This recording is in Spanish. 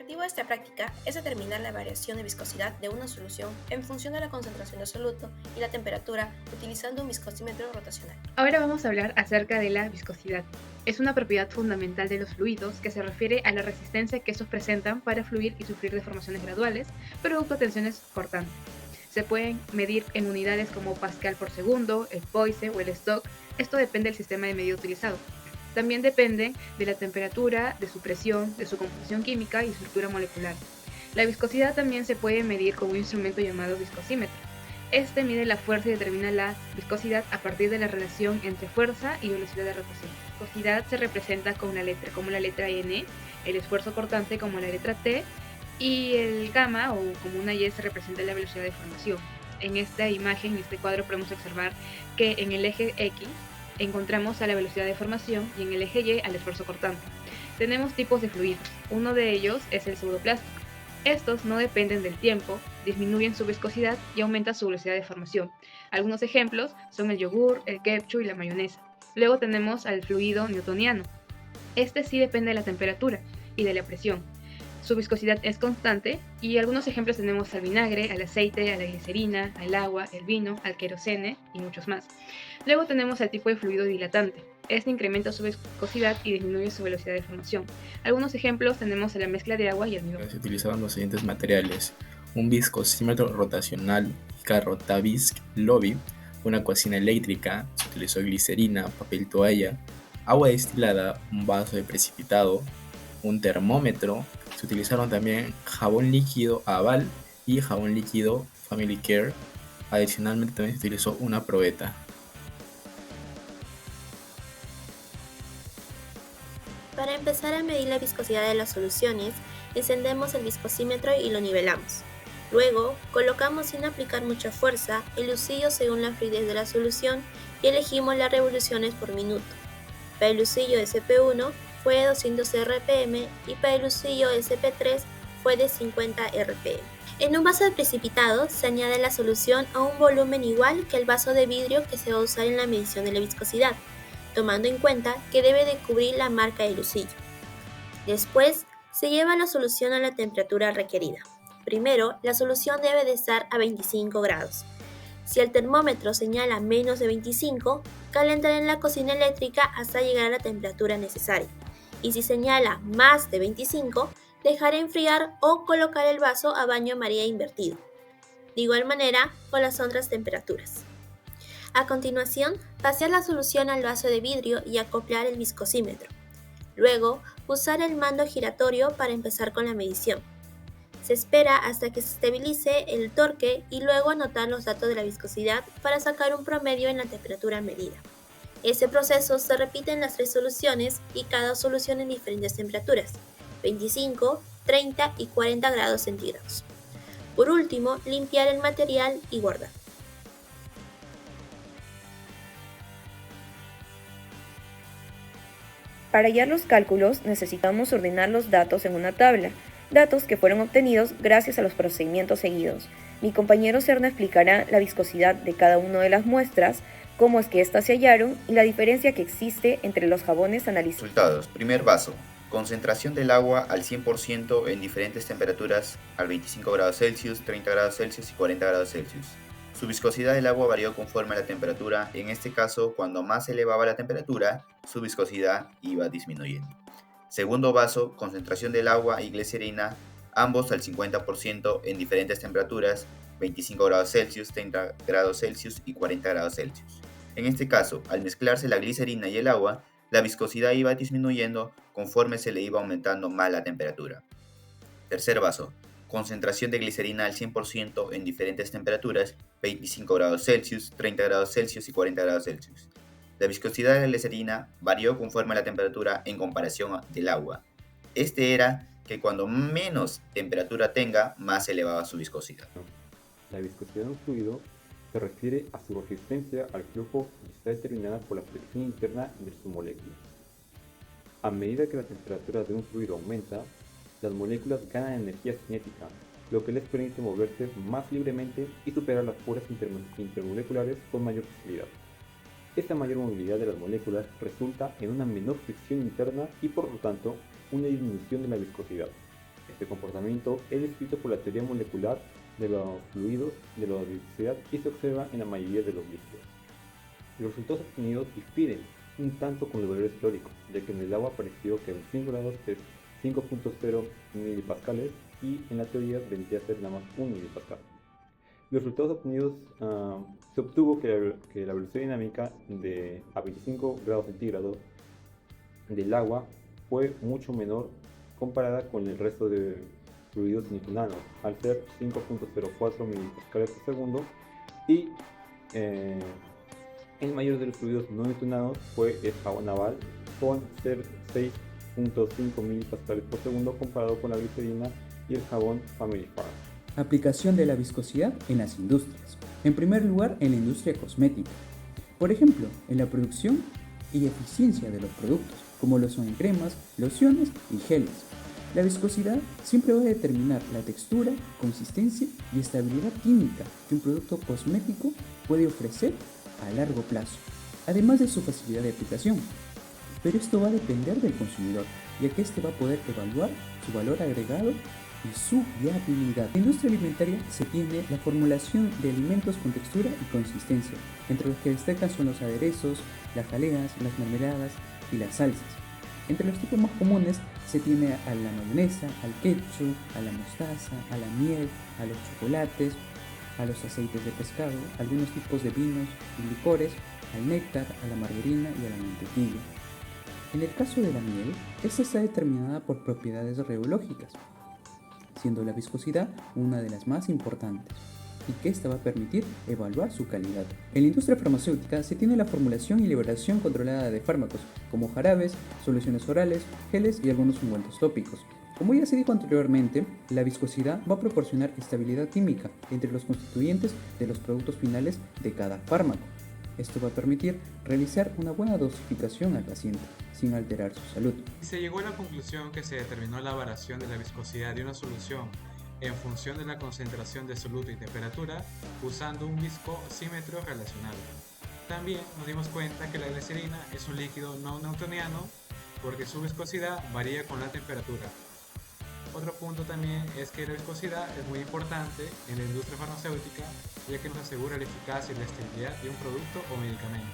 objetivo de esta práctica es determinar la variación de viscosidad de una solución en función de la concentración del soluto y la temperatura utilizando un viscosímetro rotacional. Ahora vamos a hablar acerca de la viscosidad. Es una propiedad fundamental de los fluidos que se refiere a la resistencia que estos presentan para fluir y sufrir deformaciones graduales, producto de tensiones cortantes. Se pueden medir en unidades como pascal por segundo, el Poise o el Stock. Esto depende del sistema de medida utilizado. También depende de la temperatura, de su presión, de su composición química y estructura molecular. La viscosidad también se puede medir con un instrumento llamado viscosímetro. Este mide la fuerza y determina la viscosidad a partir de la relación entre fuerza y velocidad de rotación. La viscosidad se representa con una letra, como la letra N, el esfuerzo cortante como la letra T, y el gamma o como una Y se representa la velocidad de formación. En esta imagen, en este cuadro, podemos observar que en el eje X encontramos a la velocidad de formación y en el eje Y al esfuerzo cortante. Tenemos tipos de fluidos. Uno de ellos es el pseudoplástico. Estos no dependen del tiempo, disminuyen su viscosidad y aumentan su velocidad de formación. Algunos ejemplos son el yogur, el ketchup y la mayonesa. Luego tenemos al fluido newtoniano. Este sí depende de la temperatura y de la presión. Su viscosidad es constante y algunos ejemplos tenemos al vinagre, al aceite, a la glicerina, al agua, el vino, al querosene y muchos más. Luego tenemos al tipo de fluido dilatante. Este incrementa su viscosidad y disminuye su velocidad de formación. Algunos ejemplos tenemos a la mezcla de agua y almidón. Se utilizaban los siguientes materiales: un viscosímetro rotacional Rotavisc Lobby, una cocina eléctrica, se utilizó glicerina, papel toalla, agua destilada, un vaso de precipitado, un termómetro. Se utilizaron también jabón líquido Aval y jabón líquido Family Care. Adicionalmente también se utilizó una probeta. Para empezar a medir la viscosidad de las soluciones, encendemos el viscosímetro y lo nivelamos. Luego, colocamos sin aplicar mucha fuerza el lucillo según la fluidez de la solución y elegimos las revoluciones por minuto. Para el lucillo SP1 fue de 200 RPM y para el lucillo SP3 fue de 50 RPM. En un vaso de precipitado se añade la solución a un volumen igual que el vaso de vidrio que se va a usar en la medición de la viscosidad, tomando en cuenta que debe de cubrir la marca del lucillo. Después, se lleva la solución a la temperatura requerida. Primero, la solución debe de estar a 25 grados. Si el termómetro señala menos de 25, calentar en la cocina eléctrica hasta llegar a la temperatura necesaria. Y si señala más de 25, dejar enfriar o colocar el vaso a baño María invertido. De igual manera, con las otras temperaturas. A continuación, vaciar la solución al vaso de vidrio y acoplar el viscosímetro. Luego, usar el mando giratorio para empezar con la medición. Se espera hasta que se estabilice el torque y luego anotar los datos de la viscosidad para sacar un promedio en la temperatura medida. Este proceso se repite en las tres soluciones y cada solución en diferentes temperaturas, 25, 30 y 40 grados centígrados. Por último, limpiar el material y guardar. Para hallar los cálculos necesitamos ordenar los datos en una tabla, datos que fueron obtenidos gracias a los procedimientos seguidos. Mi compañero Serna explicará la viscosidad de cada una de las muestras, cómo es que éstas se hallaron y la diferencia que existe entre los jabones analizados. Resultados. Primer vaso. Concentración del agua al 100% en diferentes temperaturas al 25 grados Celsius, 30 grados Celsius y 40 grados Celsius. Su viscosidad del agua varió conforme a la temperatura. En este caso, cuando más se elevaba la temperatura, su viscosidad iba disminuyendo. Segundo vaso. Concentración del agua y glicerina, ambos al 50% en diferentes temperaturas, 25 grados Celsius, 30 grados Celsius y 40 grados Celsius. En este caso, al mezclarse la glicerina y el agua, la viscosidad iba disminuyendo conforme se le iba aumentando más la temperatura. Tercer vaso. Concentración de glicerina al 100% en diferentes temperaturas, 25 grados Celsius, 30 grados Celsius y 40 grados Celsius. La viscosidad de la glicerina varió conforme a la temperatura en comparación del agua. Este era que cuando menos temperatura tenga, más elevada su viscosidad. La viscosidad de un fluido se refiere a su resistencia al flujo y está determinada por la fricción interna de sus moléculas. A medida que la temperatura de un fluido aumenta, las moléculas ganan energía cinética, lo que les permite moverse más libremente y superar las fuerzas intermoleculares con mayor facilidad. Esta mayor movilidad de las moléculas resulta en una menor fricción interna y por lo tanto una disminución de la viscosidad. Este comportamiento es descrito por la teoría molecular de los fluidos de la viscosidad y se observa en la mayoría de los líquidos. Los resultados obtenidos difieren un tanto con los valores teóricos, ya que en el agua apareció que a 25 grados es 5.0 milipascales y en la teoría vendría a ser nada más 1 milipascal. Los resultados obtenidos se obtuvo que la velocidad dinámica a 25 grados centígrados del agua fue mucho menor comparada con el resto de fluidos newtonianos, al ser 5.04 milipascales por segundo, y el mayor de los fluidos no newtonianos fue el jabón naval, con ser 6.5 milipascales por segundo comparado con la glicerina y el jabón Family Farm. Aplicación de la viscosidad en las industrias. En primer lugar, en la industria cosmética. Por ejemplo, en la producción y eficiencia de los productos, como lo son en cremas, lociones y geles. La viscosidad siempre va a determinar la textura, consistencia y estabilidad química que un producto cosmético puede ofrecer a largo plazo, además de su facilidad de aplicación. Pero esto va a depender del consumidor, ya que éste va a poder evaluar su valor agregado y su viabilidad. En la industria alimentaria se tiene la formulación de alimentos con textura y consistencia, entre los que destacan son los aderezos, las jaleas, las mermeladas y las salsas. Entre los tipos más comunes se tiene a la mayonesa, al ketchup, a la mostaza, a la miel, a los chocolates, a los aceites de pescado, algunos tipos de vinos y licores, al néctar, a la margarina y a la mantequilla. En el caso de la miel, esta está determinada por propiedades reológicas, siendo la viscosidad una de las más importantes, y que esta va a permitir evaluar su calidad. En la industria farmacéutica se tiene la formulación y liberación controlada de fármacos, como jarabes, soluciones orales, geles y algunos ungüentos tópicos. Como ya se dijo anteriormente, la viscosidad va a proporcionar estabilidad química entre los constituyentes de los productos finales de cada fármaco. Esto va a permitir realizar una buena dosificación al paciente, sin alterar su salud. Se llegó a la conclusión que se determinó la variación de la viscosidad de una solución en función de la concentración de soluto y temperatura usando un viscosímetro relacional. También nos dimos cuenta que la glicerina es un líquido no newtoniano porque su viscosidad varía con la temperatura. Otro punto también es que la viscosidad es muy importante en la industria farmacéutica, ya que nos asegura la eficacia y la estabilidad de un producto o medicamento.